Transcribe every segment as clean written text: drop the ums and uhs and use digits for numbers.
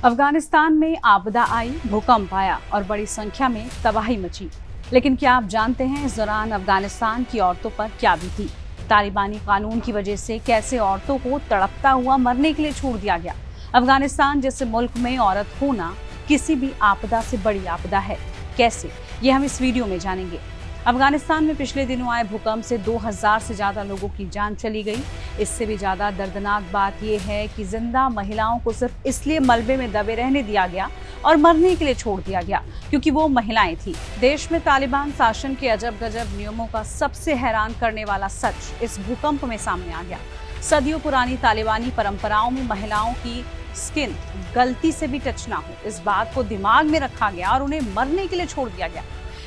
अफगानिस्तान में आपदा आई, भूकंप आया और बड़ी संख्या में तबाही मची। लेकिन क्या आप जानते हैं इस दौरान अफगानिस्तान की औरतों पर क्या बीती? तालिबानी कानून की वजह से कैसे औरतों को तड़पता हुआ मरने के लिए छोड़ दिया गया। अफगानिस्तान जैसे मुल्क में औरत होना किसी भी आपदा से बड़ी आपदा है। कैसे, ये हम इस वीडियो में जानेंगे। अफगानिस्तान में पिछले दिनों आए भूकंप से 2000 से ज्यादा लोगों की जान चली गई। इससे भी ज्यादा दर्दनाक बात यह है कि जिंदा महिलाओं को सिर्फ इसलिए मलबे में दबे रहने दिया गया और मरने के लिए छोड़ दिया गया क्योंकि वो महिलाएं थीं। देश में तालिबान शासन के अजब गजब नियमों का सबसे हैरान करने वाला सच इस भूकंप में सामने आ गया। सदियों पुरानी तालिबानी परंपराओं में महिलाओं की स्किन गलती से भी टच ना हो, इस बात को दिमाग में रखा गया और उन्हें मरने के लिए छोड़ दिया गया।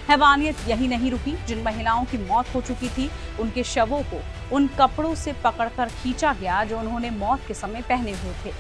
हैवानियत यही नहीं रुकी। जिन महिलाओं की मौत हो चुकी थी उनके शवों को उन कपड़ों से पकड़कर खींचा गया जो उन्होंने मौत के समय पहने हुए थे।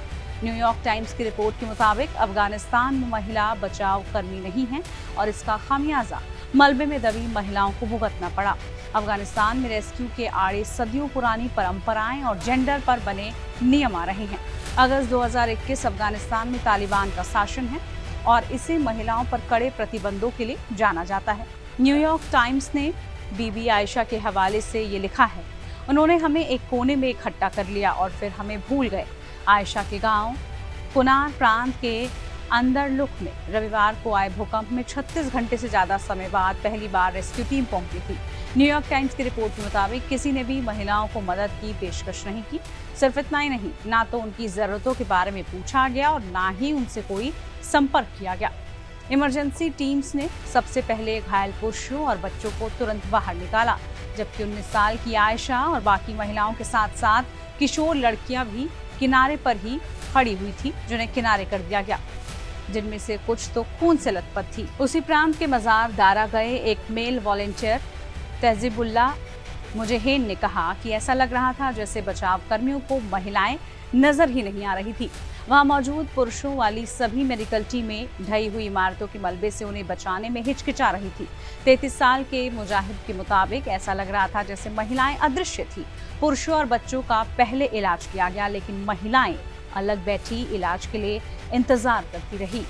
न्यूयॉर्क टाइम्स की रिपोर्ट के मुताबिक अफगानिस्तान में महिला बचाव कर्मी नहीं है और इसका खामियाजा मलबे में दबी महिलाओं को भुगतना पड़ा। अफगानिस्तान में रेस्क्यू के आड़े सदियों पुरानी परंपराएं और जेंडर पर बने नियम आ रहे हैं। अगस्त 2021 अफगानिस्तान में तालिबान का शासन है और इसे महिलाओं पर कड़े प्रतिबंधों के लिए जाना जाता है। न्यूयॉर्क टाइम्स ने बीबी आयशा के हवाले से ये लिखा है, उन्होंने हमें एक कोने में इकट्ठा कर लिया और फिर हमें भूल गए। आयशा के गांव कुनार प्रांत के अंदरलुक में रविवार को आए भूकंप में 36 घंटे से ज्यादा समय बाद पहली बार रेस्क्यू टीम पहुंची थी। न्यूयॉर्क टाइम्स की रिपोर्ट के मुताबिक किसी ने भी महिलाओं को मदद की पेशकश नहीं की। सिर्फ इतना ही नहीं, ना तो उनकी जरूरतों के बारे में पूछा गया और ना ही उनसे कोई संपर्क किया गया। इमरजेंसी टीम्स ने सबसे पहले घायल पुरुषों और बच्चों को तुरंत बाहर निकाला, जबकि 19 साल की आयशा और बाकी महिलाओं के साथ साथ किशोर लड़कियां भी किनारे पर ही खड़ी हुई थी, जिन्हें किनारे कर दिया गया, जिनमें से कुछ तो खून से लथपथ थी। उसी प्रांत के मजार दारा गए एक मेल वॉलंटियर तहजीबुल्लाह मुजहिन ने कहा कि ऐसा लग रहा था जैसे बचाव कर्मियों को महिलाएं नजर ही नहीं आ रही थी। वहां मौजूद पुरुषों वाली सभी मेडिकल टीमें ढही हुई इमारतों के मलबे से उन्हें बचाने में हिचकिचा रही थी। 33 साल के मुजाहिद के मुताबिक ऐसा लग रहा था जैसे महिलाएं अदृश्य थी। पुरुषों और बच्चों का पहले इलाज किया गया, लेकिन महिलाएं अलग बैठी इलाज के लिए इंतजार करती रही।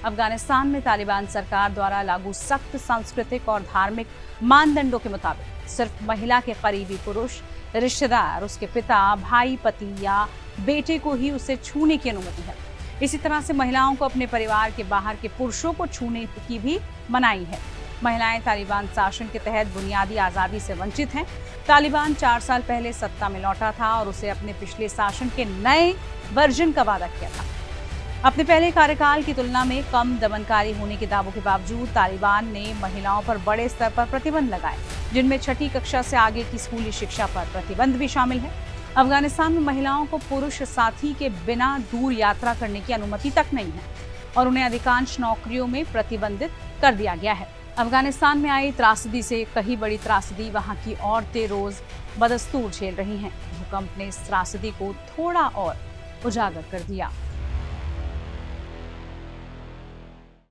अफगानिस्तान में तालिबान सरकार द्वारा लागू सख्त सांस्कृतिक और धार्मिक मानदंडों के मुताबिक सिर्फ महिला के करीबी पुरुष, रिश्तेदार, उसके पिता, भाई, पति या बेटे को ही उसे छूने की अनुमति है। इसी तरह से महिलाओं को अपने परिवार के बाहर के पुरुषों को छूने की भी मनाही है। महिलाएं तालिबान शासन के तहत बुनियादी आज़ादी से वंचित हैं। तालिबान 4 साल पहले सत्ता में लौटा था और उसे अपने पिछले शासन के नए वर्जन का वादा किया था। अपने पहले कार्यकाल की तुलना में कम दमनकारी होने के दावों के बावजूद तालिबान ने महिलाओं पर बड़े स्तर पर प्रतिबंध लगाए, जिनमें छठी कक्षा से आगे की स्कूली शिक्षा पर प्रतिबंध भी शामिल है। अफगानिस्तान में महिलाओं को पुरुष साथी के बिना दूर यात्रा करने की अनुमति तक नहीं है और उन्हें अधिकांश नौकरियों में प्रतिबंधित कर दिया गया है। अफगानिस्तान में आई त्रासदी से कहीं बड़ी त्रासदी वहां की औरतें रोज बदस्तूर झेल रही हैं। भूकंप ने इस त्रासदी को थोड़ा और उजागर कर दिया।